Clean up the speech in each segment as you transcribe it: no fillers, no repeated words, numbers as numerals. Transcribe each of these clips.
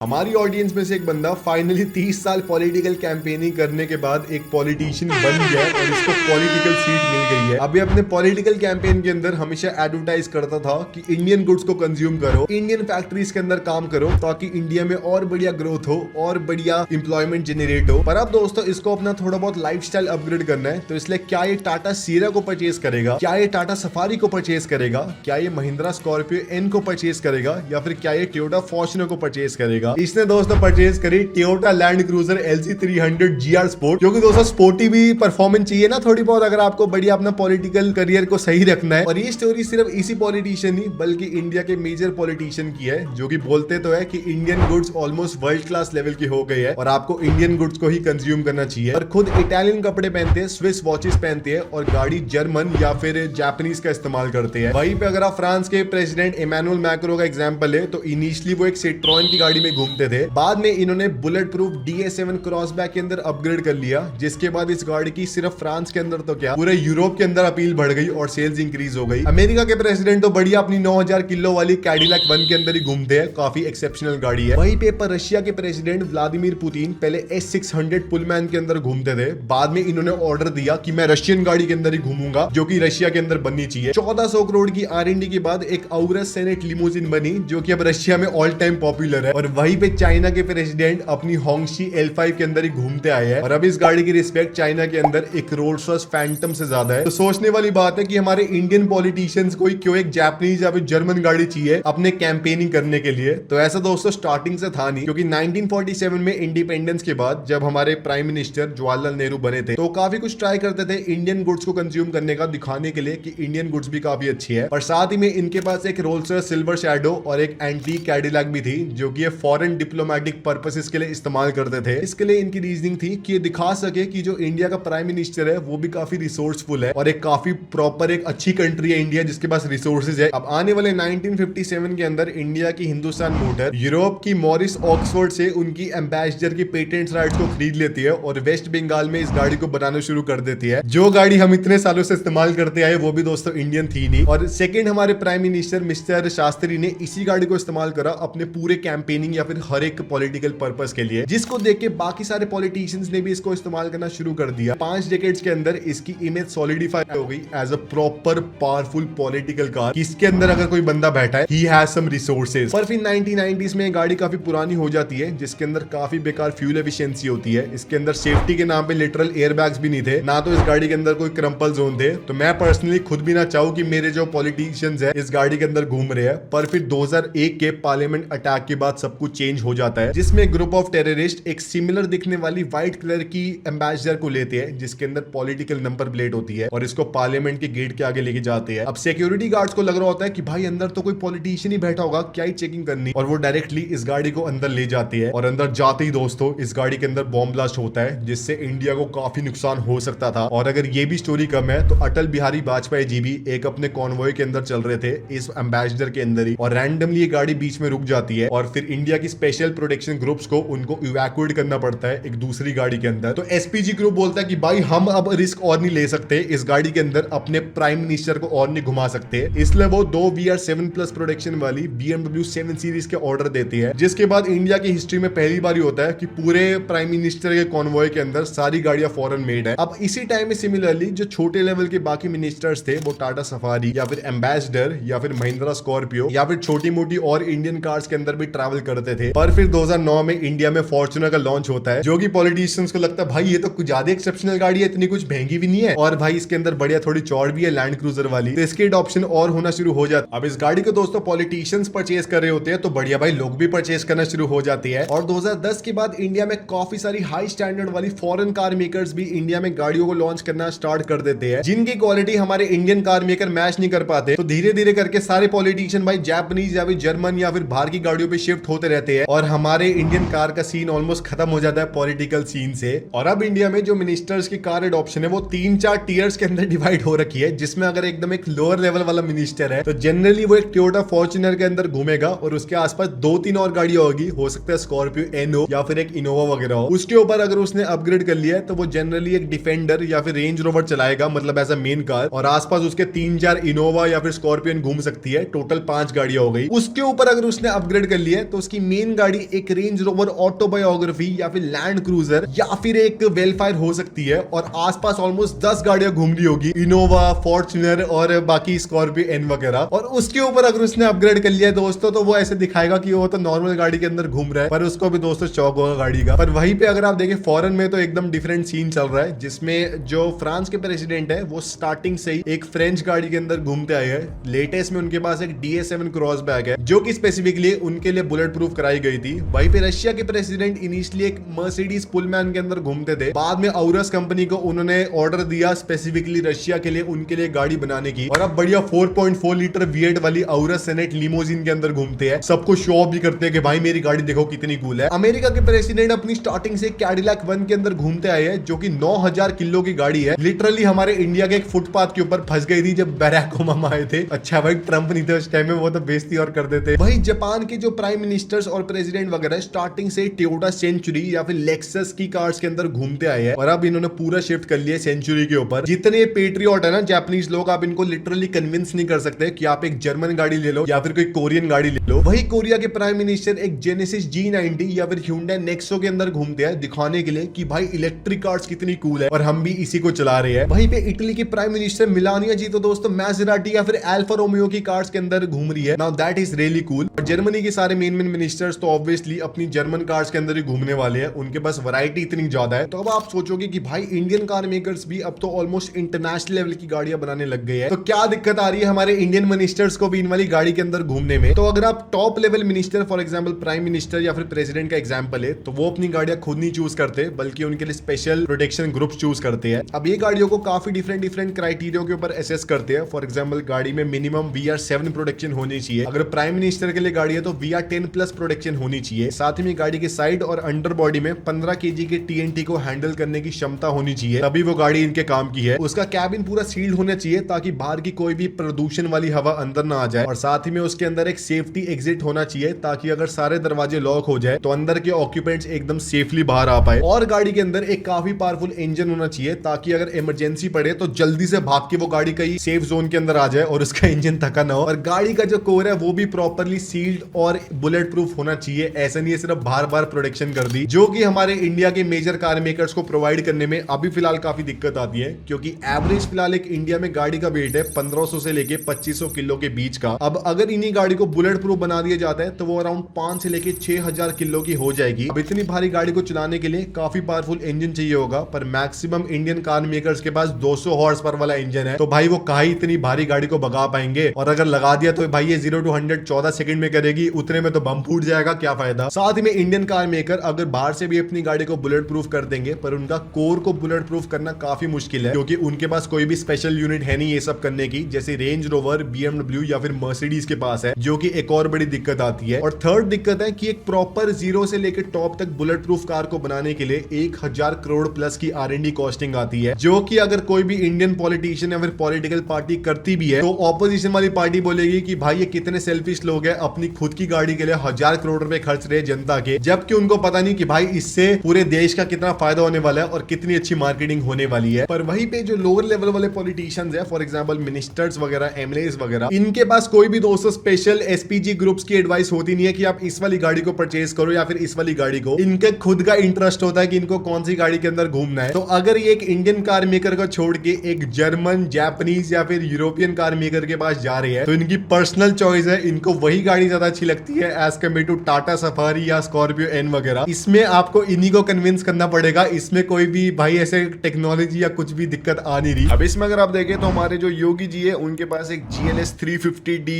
हमारी ऑडियंस में से एक बंदा फाइनली 30 साल पॉलिटिकल कैंपेनिंग करने के बाद एक पॉलिटिशियन बन गया है और इसको पॉलिटिकल सीट मिल गई है। अभी अपने पॉलिटिकल कैंपेन के अंदर हमेशा एडवर्टाइज करता था कि इंडियन गुड्स को कंज्यूम करो, इंडियन फैक्ट्रीज के अंदर काम करो ताकि इंडिया में और बढ़िया ग्रोथ हो और बढ़िया एम्प्लॉयमेंट जनरेट हो। पर अब दोस्तों इसको अपना थोड़ा बहुत लाइफस्टाइल अपग्रेड करना है, तो इसलिए क्या ये टाटा सीरा को परचेज करेगा, क्या ये टाटा सफारी को परचेज करेगा, क्या ये महिंद्रा स्कॉर्पियो एन को परचेज करेगा, या फिर क्या ये टोयोटा फॉर्च्यूनर को परचेज करेगा। इसने दोस्तों परचेज करी Toyota land cruiser LC 300 GR sport, क्योंकि दोस्तों स्पोर्टी भी परफॉर्मेंस चाहिए ना थोड़ी बहुत, अगर आपको बढ़िया अपना पॉलिटिकल करियर को सही रखना है। और ये स्टोरी सिर्फ इसी पॉलिटिशियन ही बल्कि इंडिया के मेजर पॉलिटिशियन की है, जो कि बोलते तो है कि Indian goods almost world class level की हो गई है और आपको इंडियन गुड्स को ही कंज्यूम करना चाहिए। और खुद इटालियन कपड़े पहनते हैं, स्विस वॉचेस पहनते हैं और गाड़ी जर्मन या फिर जापानीज का इस्तेमाल करते हैं। वहीं पे अगर आप फ्रांस के प्रेसिडेंट इमैनुअल मैक्रो का एग्जांपल है, तो इनिशियली वो एक सिट्रोएन की गाड़ी में घूमते थे, बाद में इन्होंने बुलेट प्रूफ DS7 क्रॉसबैक के अंदर अपग्रेड कर लिया, जिसके बाद इस गाड़ी की सिर्फ फ्रांस के अंदर तो क्या पूरे यूरोप के अंदर अपील बढ़ गई और सेल्स इंक्रीज हो गई। अमेरिका के प्रेसिडेंट तो बढ़िया अपनी 9000 किलो वाली कैडिलैक 1 के अंदर ही घूमते हैं, काफी एक्सेप्शनल गाड़ी है। वहीं पे पर रशिया के प्रेसिडेंट व्लादिमीर पुतिन पहले S600 पुलमैन के अंदर घूमते थे, बाद में इन्होंने ऑर्डर दिया कि मैं रशियन गाड़ी के अंदर ही घूमूंगा जो कि रशिया के अंदर बननी चाहिए। 1400 करोड़ की R&D के बाद एक औरस सेनेट लिमोजिन बनी, जो कि अब रशिया में ऑल टाइम पॉपुलर है। और वहीं पे चाइना के प्रेसिडेंट अपनी होंगशी L5 के अंदर ही घूमते आए हैं और अब इस गाड़ी की रिस्पेक्ट चाइना के अंदर एक रोल्स रॉयस फैंटम से ज्यादा है। तो सोचने वाली बात है कि हमारे इंडियन पॉलिटिशियंस को क्यों एक जापानीज या फिर जर्मन गाड़ी चाहिए अपने कैंपेनिंग करने के लिए। तो ऐसा दोस्तों स्टार्टिंग से था नहीं, क्योंकि 1947 में इंडिपेंडेंस के बाद जब हमारे प्राइम मिनिस्टर जवाहरलाल नेहरू बने थे, तो काफी कुछ ट्राई करते थे इंडियन गुड्स को कंज्यूम करने का, दिखाने के लिए कि इंडियन गुड्स भी काफी अच्छी है। और साथ ही में इनके पास एक रोल्स रॉयस सिल्वर शैडो और एक एंटीक कैडिलैक भी थी, जो कि ये फॉरेन डिप्लोमेटिक पर्पसेस के लिए इस्तेमाल करते थे। इसके लिए इनकी रीजनिंग थी कि ये दिखा सके कि जो इंडिया का प्राइम मिनिस्टर है वो भी काफी रिसोर्सफुल है और एक काफी प्रॉपर एक अच्छी कंट्री है इंडिया, जिसके पास रिसोर्सेज है। अब आने वाले 1957 के अंदर इंडिया की हिंदुस्तान मोटर यूरोप की मॉरिस ऑक्सफोर्ड से उनकी एम्बेसडर की पेटेंट राइट्स को खरीद लेती है और वेस्ट बंगाल में इस गाड़ी को बनाना शुरू कर देती है। जो गाड़ी हम इतने सालों से इस्तेमाल करते आए वो भी दोस्तों इंडियन थी नहीं। और सेकेंड हमारे प्राइम मिनिस्टर मिस्टर शास्त्री ने इसी गाड़ी को इस्तेमाल करा अपने पूरे कैंपेनिंग या फिर हर एक पॉलिटिकल पर्पस के लिए, जिसको देख के बाकी सारे पॉलिटिशियंस ने भी इसको इस्तेमाल करना शुरू कर दिया। 5 डेकेड्स के अंदर इसकी इमेज सॉलिडिफाई हो गई as a proper powerful political car. इसके अंदर अगर कोई बंदा बैठा है, ही हैज सम रिसोर्सेज। पर फिर 1990s में गाड़ी काफी पुरानी हो जाती है, जिसके अंदर काफी बेकार फ्यूल एफिशिएंसी होती है। इसके अंदर सेफ्टी के नाम पे लिटरल एयर बैग्स भी नहीं थे, ना तो इस गाड़ी के अंदर कोई क्रम्पल जोन थे। तो मैं पर्सनली खुद भी ना चाहूँ कि मेरे जो पॉलिटिशियंस है इस गाड़ी के अंदर घूम रहे हैं। पर फिर 2001 के पार्लियामेंट अटैक के बाद सब कुछ चेंज हो जाता है, जिसमें ग्रुप ऑफ टेररिस्ट एक सिमिलर दिखने वाली व्हाइट कलर की एम्बेसडर को लेते हैं, जिसके अंदर पॉलिटिकल नंबर प्लेट होती है, और इसको पार्लियामेंट के गेट के आगे लेके जाते हैं। अब सिक्योरिटी गार्ड्स को लग रहा होता है कि भाई अंदर तो कोई पॉलिटिशियन ही बैठा होगा, क्या ही चेकिंग करनी, और वो डायरेक्टली इस गाड़ी को अंदर ले जाती है। और अंदर जाते ही दोस्तों इस गाड़ी के अंदर बॉम्ब ब्लास्ट होता है, जिससे इंडिया को काफी नुकसान हो सकता था। और अगर ये भी स्टोरी कम है, तो अटल बिहारी वाजपेयी जी भी एक अपने कॉन्वॉय के अंदर चल रहे थे इस एम्बेसडर के अंदर ही, और रैंडमली ये गाड़ी बीच में रुक जाती है और फिर इंडिया की स्पेशल प्रोटेक्शन ग्रुप्स को उनको इवैक्यूएट करना पड़ता है एक दूसरी गाड़ी के अंदर। तो SPG ग्रुप बोलता है कि भाई हम अब रिस्क और नहीं ले सकते, इस गाड़ी के अंदर अपने प्राइम मिनिस्टर को और नहीं घुमा सकते, इसलिए वो 2 VR7+ प्रोटेक्शन वाली BMW 7 सीरीज के ऑर्डर देती है। जिसके बाद इंडिया की हिस्ट्री में पहली बार होता है कि पूरे प्राइम मिनिस्टर के कॉन्वॉय के अंदर सारी गाड़ियां फॉरेन मेड है। अब इसी टाइम में सिमिलरली जो छोटे लेवल के बाकी मिनिस्टर्स थे, वो टाटा सफारी या फिर एम्बेसडर या फिर महिंद्रा स्कॉर्पियो या फिर छोटी मोटी और इंडियन कार्स के अंदर भी ट्रैवल करते थे। पर फिर 2009 में इंडिया में फॉर्च्यूनर का लॉन्च होता है, जो कि पॉलिटिशियंस को लगता है भाई ये तो कुछ ज्यादा एक्सेप्शनल गाड़ी है, इतनी कुछ महंगी भी नहीं है, और भाई इसके अंदर बढ़िया थोड़ी चौड़ भी है लैंड क्रूजर वाली, तो इसके ऑप्शन और होना शुरू हो जाता है। अब इस गाड़ी को दोस्तों पॉलिटिशियंस परचेज कर रहे होते हैं, तो बढ़िया भाई लोग भी परचेज करना शुरू हो जाती है। और 2010 के बाद इंडिया में काफी सारी हाई स्टैंडर्ड वाली फॉरेन कार मेकर्स भी इंडिया में गाड़ियों को लॉन्च करना स्टार्ट कर देते हैं, जिनकी क्वालिटी हमारे इंडियन कार मेकर मैच नहीं कर पाते। तो धीरे धीरे करके सारे पॉलिटिशियन भाई जापानीज या फिर जर्मन या फिर बाहर की गाड़ियों पे शिफ्ट होते रहते हैं, और हमारे इंडियन कार का सीन ऑलमोस्ट खत्म हो जाता है पॉलिटिकल सीन से। और अब इंडिया में जो मिनिस्टर्स की कार एडॉप्शन है वो 3-4 टीयर्स के अंदर डिवाइड हो रखी है, जिसमें अगर एकदम एक लोअर लेवल वाला मिनिस्टर है तो जनरली वो एक टोयोटा फॉर्च्यूनर के अंदर घूमेगा और उसके आसपास 2-3 और गाड़ियां होगी, हो सकता है स्कॉर्पियो एन हो या फिर एक इनोवा वगैरह हो। उसके ऊपर अगर उसने अपग्रेड कर लिया है तो वो जनरली एक डिफेंडर या फिर रेंज रोवर चलाएगा, मतलब एज अ मेन कार, और आसपास उसके 3-4 इनोवा या फिर स्कॉर्पियन घूम सकती है। टोटल 5 गाड़ियां हो गई। उसके ऊपर अगर उसने अपग्रेड कर लिया है तो उसकी मेन गाड़ी एक रेंज रोवर ऑटोबायोग्राफी या फिर लैंड क्रूजर या फिर एक वेलफायर हो सकती है, और आसपास ऑलमोस्ट 10 गाड़ियां घूम रही होगी, इनोवा, फॉर्च्यूनर और बाकी स्कॉर्पियो एन वगैरह। और उसके ऊपर अगर उसने अपग्रेड कर लिया दोस्तों, तो वो ऐसे दिखाएगा कि वो तो नॉर्मल गाड़ी के अंदर घूम रहा है, पर उसको भी दोस्तों शौक होगा गाड़ी का। पर वहीं पे अगर आप देखें फॉरेन में तो एकदम डिफरेंट सीन चल रहा है, जिसमें जो फ्रांस के प्रेसिडेंट है वो स्टार्टिंग से ही एक फ्रेंच गाड़ी के अंदर घूमते आए हैं। लेटेस्ट में उनके पास एक DS7 क्रॉस बैग है जो कि स्पेसिफिकली उनके लिए बुलेट प्रूफ कराई गई थी। वहीं पे रशिया के प्रेसिडेंट इनिशियली एक मर्सिडीज पुलमैन के अंदर घूमते थे, बाद में औरस कंपनी को उन्होंने ऑर्डर दिया स्पेसिफिकली रशिया के लिए उनके लिए गाड़ी बनाने की, और अब बढ़िया 4.4 लीटर V8 वाली औरस सेनेट लिमोजिन के अंदर घूमते हैं। सबको शो ऑफ भी करते हैं कि भाई मेरी गाड़ी देखो कितनी कूल है। अमेरिका के प्रेसिडेंट अपनी स्टार्टिंग से कैडिलैक 1 के अंदर घूमते आए हैं, जो कि 9000 किलो की गाड़ी है। लिटरली हमारे इंडिया के एक फुटपाथ के ऊपर फंस गई थी जब बैराक ओबामा आए थे। अच्छा भाई ट्रंप नहीं थे उस टाइम में, वो तो बेइज्जती और कर देते। वही जापान के जो प्राइम मिनिस्टर्स और प्रेसिडेंट वगैरह स्टार्टिंग से टोयोटा सेंचुरी या फिर लेक्सस की कार्स के अंदर घूमते आए हैं, और अब इन्होंने पूरा शिफ्ट कर लिया सेंचुरी के ऊपर। जितने पेट्रियट है ना जापानीज लोग, आप इनको लिटरली कन्विंस नहीं कर सकते कि आप एक जर्मन गाड़ी ले लो या फिर कोई कोरियन गाड़ी ले लो। वही कोरिया के प्राइम मिनिस्टर एक जेनेसिस G90 या फिर Hyundai नेक्सो के अंदर घूमते हैं, दिखाने के लिए कि भाई इलेक्ट्रिक कार्स कितनी कूल है और हम भी इसी को चला रहे हैं। वहीं पे इटली की प्राइम मिनिस्टर मिलानिया जी तो दोस्तों मैसेराटी या फिर अल्फा रोमियो की कार्स के अंदर घूम रही है। Now that is really cool. और जर्मनी के सारे मेन मिनिस्टर्स तो ऑब्वियसली अपनी जर्मन कार्स के अंदर ही घूमने वाले हैं, उनके पास वैरायटी इतनी ज्यादा है। तो अब आप सोचोगे कि भाई इंडियन कार मेकर्स भी अब तो ऑलमोस्ट इंटरनेशनल लेवल की गाड़ियां बनाने लग गए हैं, तो क्या दिक्कत आ रही है हमारे इंडियन मिनिस्टर्स को भी इन वाली गाड़ी के अंदर घूमने में? तो अगर आप top level minister for example prime minister या फिर प्रेसिडेंट का एग्जांपल है, तो वो अपनी गाड़ियां खुद नहीं चूज करते, बल्कि उनके लिए स्पेशल प्रोटेक्शन ग्रुप्स चूज करते हैं। अब ये गाड़ियों को काफी डिफरेंट क्राइटेरिया के ऊपर असेस करते हैं। फॉर एग्जांपल गाड़ी में मिनिमम VR7 प्रोटेक्शन होनी चाहिए। अगर प्राइम मिनिस्टर के लिए गाड़ी है तो VR10 प्लस प्रोटेक्शन होनी चाहिए। साथ ही में गाड़ी के साइड और अंडर बॉडी में 15 kg के TNT को हैंडल करने की क्षमता होनी चाहिए, तभी वो गाड़ी इनके काम की है। उसका कैबिन पूरा सील्ड होना चाहिए ताकि बाहर की कोई भी प्रदूषण वाली हवा अंदर ना आ जाए, और साथ ही में उसके अंदर एक सेफ्टी एग्जिट होना चाहिए ताकि अगर सारे दरवाजे लॉक हो जाए तो अंदर के ऑक्यूपेंट्स एकदम सेफली बाहर आ पाए। और गाड़ी के अंदर एक काफी पावरफुल इंजन होना चाहिए ताकि अगर इमरजेंसी पड़े तो जल्दी से भाग के वो गाड़ी कहीं सेफ जोन के अंदर आ जाए और उसका इंजन थका ना हो। और गाड़ी का जो कोर है वो भी प्रॉपरली सील्ड और बुलेट प्रूफ होना चाहिए। ऐसा नहीं है सिर्फ बार बार प्रोटेक्शन कर दी, जो कि हमारे इंडिया के मेजर कार मेकर्स को प्रोवाइड करने में अभी फिलहाल काफी दिक्कत आती है, क्योंकि एवरेज फिलहाल एक इंडिया में गाड़ी का वेट है 1500 से लेके 2500 किलो के बीच का। अब अगर इन्हीं गाड़ी को बुलेट प्रूफ बना दिया जाता है तो वो अराउंड 5 से लेके 6000 किलो की हो जाएगी। अब इतनी भारी गाड़ी को चलाने के लिए काफी पावरफुल इंजन चाहिए होगा, पर मैक्सिमम इंडियन कार मेकर्स के पास 200 हॉर्स पावर वाला इंजन है, तो भाई वो कहाँ ही इतनी भारी गाड़ी को भगा पाएंगे। और अगर लगा दिया तो भाई ये 0 to 100 14 सेकंड में करेगी, उतने में तो बम फूट जाएगा, क्या फायदा। साथ ही में इंडियन कार मेकर अगर बाहर से भी अपनी गाड़ी को बुलेट प्रूफ कर देंगे, पर उनका कोर को बुलेट प्रूफ करना काफी मुश्किल है, क्योंकि उनके पास कोई भी स्पेशल यूनिट है नहीं ये सब करने की, जैसे रेंज रोवर, BMW या फिर मर्सिडीज के पास है, जो कि एक और बड़ी दिक्कत आती है। और थर्ड दिक्कत है कि एक प्रॉपर जीरो से लेकर टॉप तक बुलेट प्रूफ कार को बनाने के लिए 1000 करोड़ प्लस की R&D कॉस्टिंग आती है, जो कि अगर कोई भी इंडियन पॉलिटिशियन या फिर पॉलिटिकल पार्टी करती भी है तो ऑपोजिशन वाली पार्टी बोलेगी कि भाई ये कितने सेल्फिश लोग हैं, अपनी खुद की गाड़ी के लिए 1000 करोड़ रुपए खर्च रहे जनता के, जबकि उनको पता नहीं कि भाई इससे पूरे देश का कितना फायदा होने वाला है और कितनी अच्छी मार्केटिंग होने वाली है। पर वहीं पे जो लोअर लेवल वाले पॉलिटिशियंस है, फॉर एग्जांपल मिनिस्टर्स वगैरह, MLAs वगैरह, इनके पास कोई भी दोस्तों स्पेशल SPG ग्रुप्स की एडवाइस होती नहीं है कि आप इस वाली गाड़ी को परचेज करो या फिर इस वाली गाड़ी को। इनके खुद का इंटरेस्ट होता है कि इनको कौन सी गाड़ी के अंदर घूमना है। तो अगर ये एक इंडियन कार मेकर को छोड़ के एक जर्मन, जापानीज या फिर यूरोपियन कार मेकर के पास जा रही है, तो इनकी पर्सनल चॉइस है, इनको वही गाड़ी ज्यादा अच्छी लगती है as compare to Tata Safari या स्कॉर्पियो एन वगैरह। इसमें आपको इन्हीं को कन्विंस करना पड़ेगा, इसमें कोई भी भाई ऐसे टेक्नोलॉजी या कुछ भी दिक्कत आ नहीं रही। अब इसमें अगर आप देखें तो हमारे जो योगी जी है उनके पास एक GLS 350D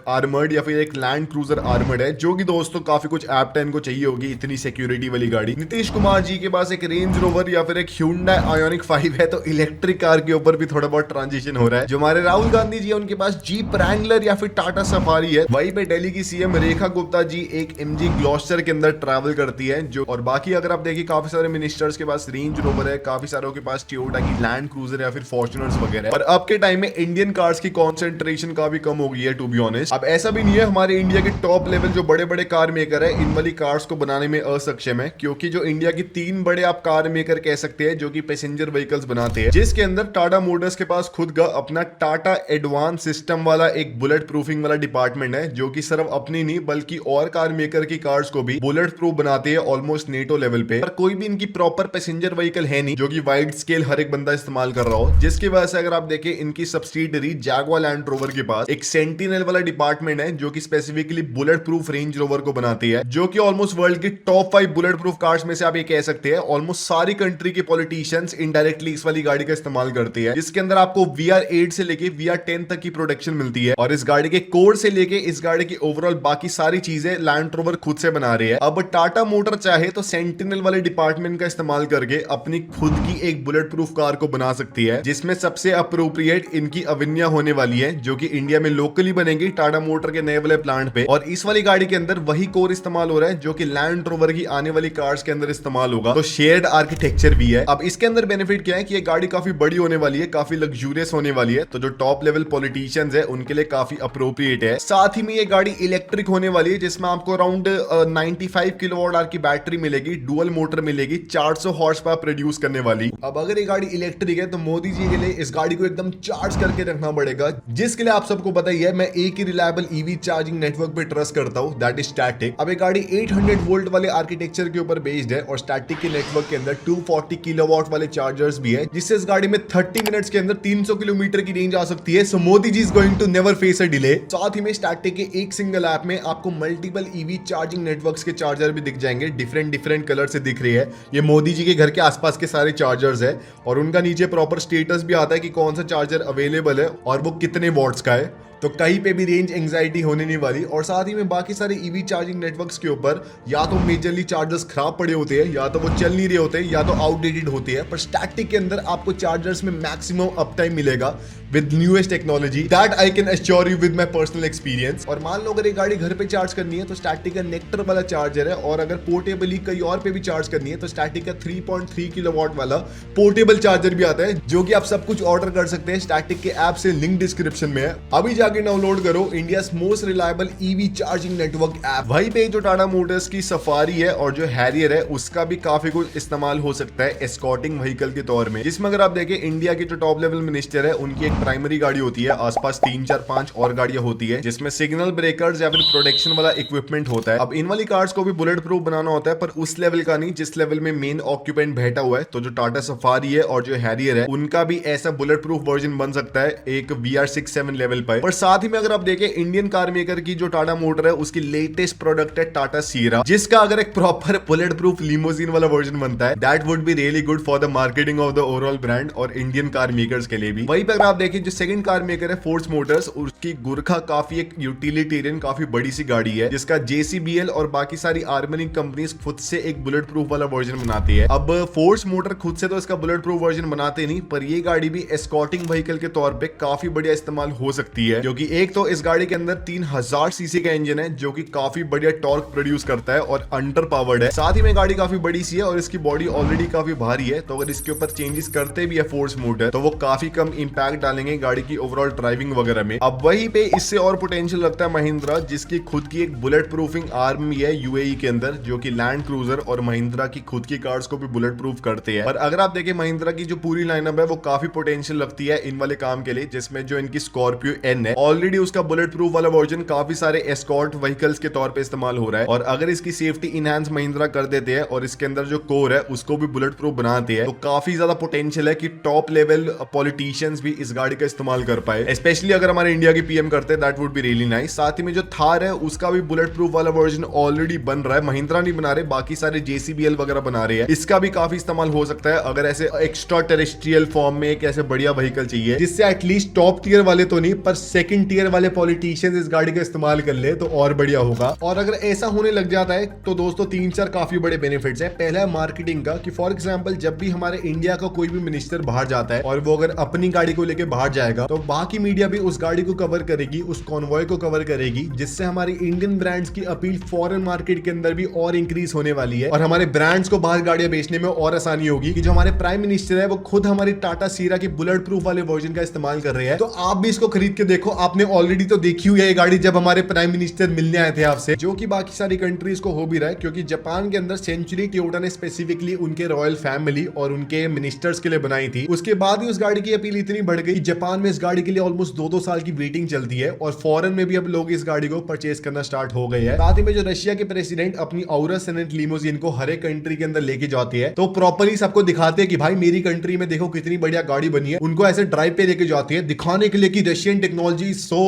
आर्मर्ड या फिर एक लैंड क्रूजर आर्मर्ड है, जो कि दोस्तों काफी कुछ ऐप 10 को चाहिए होगी इतनी सिक्योरिटी वाली गाड़ी। नीतीश कुमार जी के पास एक रेंज रोवर या फिर एक Hyundai Ioniq 5 है, तो इलेक्ट्रिक कार के ऊपर भी थोड़ा बहुत ट्रांजिशन हो रहा है। जो हमारे राहुल गांधी जी है उनके पास जीप रैंगलर या फिर टाटा सफारी है। वहीं पे दिल्ली की CM रेखा गुप्ता जी एक MG ग्लॉस्टर के अंदर ट्रैवल करती है जो। और बाकी अगर आप देखिए काफी सारे मिनिस्टर्स के पास रेंज रोवर है, काफी सारों के पास टोयोटा की लैंड क्रूजर या फिर फॉर्च्यूनर्स वगैरह। और अब के टाइम में इंडियन कार्स की कॉन्सेंट्रेशन काफी कम हो गई है टू बी ऑनेस्ट। अब ऐसा भी नहीं है हमारे इंडिया के टॉप लेवल जो बड़े बड़े कार मेकर है इन वाली कार्स को बनाने में असक्षम है, क्योंकि जो इंडिया की 3 बड़े आप कार मेकर कह सकते हैं जो कि पैसेंजर व्हीकल्स बनाते हैं, जिसके अंदर टाटा मोटर्स के पास खुद का अपना टाटा एडवांस सिस्टम वाला एक बुलेट प्रूफिंग वाला डिपार्टमेंट है, जो कि सिर्फ अपनी नहीं बल्कि और कार मेकर की कार्स को भी बुलेट प्रूफ बनाते हैं ऑलमोस्ट नेटो लेवल पे, पर कोई भी इनकी प्रॉपर पैसेंजर व्हीकल है नहीं जो कि वाइड स्केल हर एक बंदा इस्तेमाल कर रहा हो, जिसकी वजह से अगर आप देखें इनकी सब्सिडियरी जैगुआर लैंड रोवर के पास एक सेंटिनल वाला डिपार्टमेंट है जो कि specifically bullet proof range rover को बनाती है, जो कि ऑलमोस्ट वर्ल्ड की टॉप 5 बुलेट प्रूफ कार्स में से आप ये कह सकते हैं। ऑलमोस्ट सारी कंट्री के पॉलिटिशियंस इनडायरेक्टली इस वाली गाड़ी का इस्तेमाल करती है, जिसके अंदर आपको VR8 से लेके VR10 तक की प्रोडक्शन मिलती है और इस गाड़ी के कोर से लेके इस गाड़ी की ओवरऑल बाकी सारी चीजें लैंड रोवर खुद से बना रही है। अब टाटा मोटर चाहे तो सेंटिनल वाले डिपार्टमेंट का इस्तेमाल करके अपनी खुद की एक बुलेट प्रूफ कार को बना सकती है, जिसमें सबसे अप्रोप्रिएट इनकी अविन्या होने वाली है जो कि इंडिया में लोकली बनेगी टाटा मोटर के नए वाले प्लांट पे। और इस वाली गाड़ी के अंदर वही कोर इस्तेमाल हो रहा है जो कि लैंड रोवर की आने वाली कार्स के अंदर इस्तेमाल होगा, तो शेयर्ड आर्किटेक्चर भी है। अब इसके अंदर बेनिफिट क्या है कि ये गाड़ी काफी बड़ी होने वाली है, काफी लग्जूरियस होने वाली है, तो जो टॉप लेवल पॉलिटिशियंस है उनके लिए काफी अप्रोप्रिएट है। साथ ही में ये गाड़ी इलेक्ट्रिक होने वाली है, जिसमें आपको अराउंड 95 किलोवाट आवर की बैटरी मिलेगी, डुअल मोटर मिलेगी, 400 हॉर्स पावर प्रोड्यूस करने वाली। अब अगर ये गाड़ी इलेक्ट्रिक है तो मोदी जी के लिए इस गाड़ी को एकदम चार्ज करके रखना पड़ेगा, जिसके लिए आप सबको पता ही है मैं एक ही रिलायबल ईवी चार्जिंग नेटवर्क पे ट्रस्ट करता हूं, दैट इज स्टैटिक। अब ये गाड़ी 800 वोल्ट वाले आर्किटेक्चर के ऊपर बेस्ड है और स्टैटिक के नेटवर्क के अंदर 240 किलोवाट वाले चार्जर्स भी है, जिससे इस गाड़ी में 30 मिनट्स के अंदर 300 किलोमीटर की रेंज आ सकती है। So Modi ji is going to never face a delay. साथ ही में स्टैटिक के एक सिंगल ऐप में आपको मल्टीपल ईवी चार्जिंग नेटवर्क्स के चार्जर भी दिख जाएंगे, डिफरेंट कलर से दिख रही है। ये मोदी जी के घर के आसपास के सारे चार्जर्स है और उनका नीचे प्रॉपर स्टेटस भी आता है कि कौन सा चार्जर अवेलेबल है और वो कितने वॉट्स का है, तो कहीं पे भी रेंज एंग्जाइटी होने नहीं वाली। और साथ ही में बाकी सारे ईवी चार्जिंग नेटवर्क्स के ऊपर या तो मेजरली चार्जर्स खराब पड़े होते हैं, या तो वो चल नहीं रहे होते हैं, या तो आउटडेटेड होते हैं, पर स्टैटिक के अंदर आपको चार्जर्स में मैक्सिमम अप टाइम मिलेगा with newest technology, that I can assure you with my personal experience. और मान लो अगर ये गाड़ी घर पे चार्ज करनी है तो स्टैटिक का नेक्टर वाला चार्जर है, और अगर पोर्टेबली कहीं और पे भी चार्ज करनी है तो स्टैटिक का 3.3 किलोवाट वाला पोर्टेबल चार्जर भी आता है, जो कि आप सब कुछ ऑर्डर कर सकते हैं स्टैटिक के ऐप से, लिंक डिस्क्रिप्शन में है। अभी जाके डाउनलोड करो India most reliable EV charging network app. वहीं पे जो टाटा मोटर्स की सफारी है और जो हैरियर है उसका भी काफी कुछ इस्तेमाल हो सकता है एस्कॉर्टिंग व्हीकल के तौर में, जिसमें अगर आप देखें इंडिया के जो टॉप लेवल मिनिस्टर है उनकी एक प्राइमरी गाड़ी होती है, आसपास 3, 4, 5 और गाड़ियां होती है जिसमें सिग्नल ब्रेकर्स या फिर प्रोटेक्शन वाला इक्विपमेंट होता है। अब इन वाली कार्स को भी बुलेट प्रूफ बनाना होता है, पर उस लेवल का नहीं जिस लेवल में मेन ऑक्यूपेंट बैठा हुआ है। तो जो टाटा सफारी है और जो हैरियर है उनका भी ऐसा बुलेट प्रूफ वर्जन बन सकता है एक VR6-7 लेवल पर। पर साथ ही में अगर आप देखें इंडियन कार मेकर की जो टाटा मोटर है उसकी लेटेस्ट प्रोडक्ट है टाटा सीरा, जिसका अगर एक प्रॉपर बुलेट प्रूफ लिमोजिन वाला वर्जन बनता है that would be really good for the marketing of the overall brand और इंडियन कार मेकर्स के लिए भी। वहीं पर अगर आप देखें जो सेकंड कार मेकर है फोर्स मोटर्स, उसकी गुरखा काफी एक यूटिलिटेरियन काफी बड़ी सी गाड़ी है, जिसका JCBL और बाकी सारी आर्मनिक कंपनीज खुद से एक बुलेट प्रूफ वाला वर्जन बनाती है। अब फोर्स मोटर खुद से तो इसका बुलेट प्रूफ वर्जन बनाते नहीं, पर ये गाड़ी भी एस्कॉर्टिंग व्हीकल के तौर पे काफी बढ़िया इस्तेमाल हो सकती है, क्योंकि एक तो इस गाड़ी के अंदर 3000 सीसी का इंजन है जो कि काफी बढ़िया टॉर्क प्रोड्यूस करता है और अंडर पावर्ड है। साथ ही में गाड़ी काफी बड़ी सी है और इसकी बॉडी ऑलरेडी काफी भारी है, तो अगर इसके ऊपर चेंजेस करते भी है फोर्स मोटर तो वो काफी कम इंपैक्ट डालेंगे गाड़ी की ओवरऑल ड्राइविंग वगैरह में। अब वहीं पे इससे और पोटेंशियल लगता है महिंद्रा, जिसकी खुद की एक बुलेट प्रूफिंग आर्म है UAE के अंदर, जो कि लैंड क्रूजर और महिंद्रा की खुद की कार्स को भी बुलेट प्रूफ करते हैं। पर अगर आप देखें महिंद्रा की जो पूरी लाइनअप है वो काफी पोटेंशियल लगती है इन वाले काम के लिए, जिसमें जो इनकी स्कॉर्पियो N है ऑलरेडी उसका बुलेट प्रूफ वाला वर्जन काफी सारे एस्कॉर्ट व्हीकल्स के तौर पे इस्तेमाल हो रहा है, और अगर इसकी सेफ्टी इनहांस महिंद्रा कर देते हैं और इसके अंदर जो कोर है उसको भी बुलेट प्रूफ बनाते हैं, तो काफी ज्यादा पोटेंशियल है कि टॉप लेवल पॉलिटिशियंस भी इस गाड़ी का इस्तेमाल कर पाए, स्पेशली अगर हमारे इंडिया की PM करते हैं, that would be really nice. साथ ही में जो थार है उसका भी बुलेट प्रूफ वाला वर्जन ऑलरेडी बन रहा है, महिंद्रा नहीं बना रहे, बाकी सारे JCBL वगैरह बना रहे हैं, इसका भी काफी इस्तेमाल हो सकता है अगर ऐसे एक्स्ट्रा टेरेस्ट्रियल फॉर्म में एक ऐसे बढ़िया व्हीकल चाहिए जिससे एटलीस्ट टॉप टियर वाले तो नहीं पर सेकंड टियर वाले पॉलिटिशियंस इस गाड़ी का इस्तेमाल कर ले तो और बढ़िया होगा। और अगर ऐसा होने लग जाता है तो दोस्तों 3-4 काफी बड़े बेनिफिट्स है। पहला है मार्केटिंग का, कि फॉर एग्जांपल जब भी हमारे इंडिया का कोई भी मिनिस्टर बाहर जाता है और वो अगर अपनी गाड़ी को लेके बाहर जाएगा तो बाकी मीडिया भी उस गाड़ी को कवर करेगी, उस कॉन्वॉय को कवर करेगी, जिससे हमारी इंडियन ब्रांड्स की अपील फॉरेन मार्केट के अंदर भी और इंक्रीज होने वाली है और हमारे ब्रांड्स को बाहर गाड़ियां बेचने में और आसानी होगी। कि जो हमारे प्राइम मिनिस्टर है वो खुद हमारी टाटा सीरा की बुलेट प्रूफ वाले वर्जन का इस्तेमाल कर रहे हैं, तो आप भी इसको खरीद के देखो देखो आपने ऑलरेडी तो देखी हुई है ये गाड़ी जब हमारे प्राइम मिनिस्टर मिलने आए थे आपसे, जो कि बाकी सारी कंट्रीज को हो भी रहा है, क्योंकि जापान के अंदर सेंचुरी टोयोटा ने स्पेसिफिकली उनके रॉयल फैमिली और उनके मिनिस्टर्स के लिए बनाई थी। उसके बाद ही उस गाड़ी की अपील इतनी बढ़ गई, जापान में इस गाड़ी के लिए ऑलमोस्ट 2-2 साल की वेटिंग चलती है और फॉरेन में भी अब लोग इस गाड़ी को परचेज करना स्टार्ट हो गए हैं। साथ ही में जो रशिया के प्रेसिडेंट अपनी औरस सेनेट लिमोजिन को हर एक कंट्री के अंदर लेके जाते हैं, तो प्रॉपरली सबको दिखाते हैं कि भाई मेरी कंट्री में देखो कितनी बढ़िया गाड़ी बनी है। उनको ऐसे ड्राइव पे लेके जाते हैं दिखाने के लिए कि Russian technology so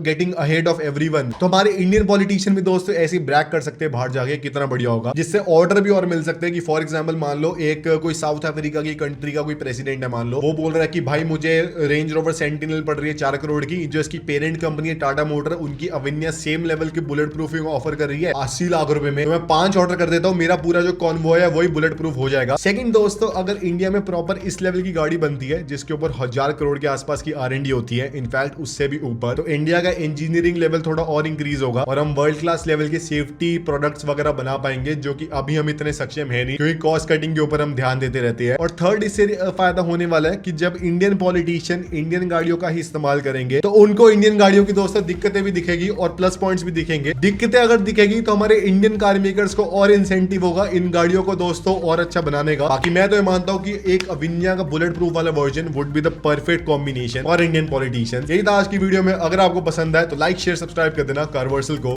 getting ahead of everyone. तो हमारे इंडियन पॉलिटिशियन भी दोस्तों ऐसे ब्रैग कर सकते हैं बाहर जाके कितना बढ़िया होगा, जिससे ऑर्डर भी और मिल सकते हैं कि फॉर एग्जांपल मान लो एक कोई साउथ अफ्रीका की कंट्री का कोई प्रेसिडेंट है, मान लो वो बोल रहा है कि भाई मुझे रेंज रोवर सेंटिनल पड़ रही है 4 करोड़ की, जो इसकी पेरेंट कंपनी है टाटा मोटर, उनकी अविन्या सेम लेवल की बुलेट प्रूफिंग ऑफर कर रही है 80 लाख रुपए में, तो मैं 5 ऑर्डर कर देता हूं, मेरा पूरा जो कॉन्वॉय है वही बुलेट प्रूफ हो जाएगा। सेकंड दोस्तों, अगर इंडिया में प्रॉपर इस लेवल की गाड़ी बनती है जिसके ऊपर 1000 करोड़ के आसपास की R&D होती है, इनफैक्ट उससे भी ऊपर, तो इंडिया का इंजीनियरिंग लेवल थोड़ा और इंक्रीज होगा और हम वर्ल्ड क्लास लेवल के सेफ्टी प्रोडक्ट्स वगैरह बना पाएंगे, जो कि अभी हम इतने सक्षम है नहीं, क्योंकि कॉस्ट कटिंग के ऊपर हम ध्यान देते रहते हैं। और थर्ड इससे फायदा होने वाला है कि जब इंडियन पॉलिटिशियन इंडियन गाड़ियों का ही इस्तेमाल करेंगे तो उनको इंडियन गाड़ियों की दोस्तों दिक्कतें भी दिखेगी और प्लस पॉइंट्स भी दिखेंगे। दिक्कतें अगर दिखेगी तो हमारे इंडियन कार मेकर्स को और इंसेंटिव होगा इन गाड़ियों को दोस्तों और अच्छा बनाने का। बाकी मैं तो ये मानता हूं कि एक अविन्या का बुलेट प्रूफ वाला version would be the perfect combination for Indian politicians. यही था आज की वीडियो में। अगर आपको पसंद आए तो लाइक शेयर सब्सक्राइब कर देना कारवर्सल को।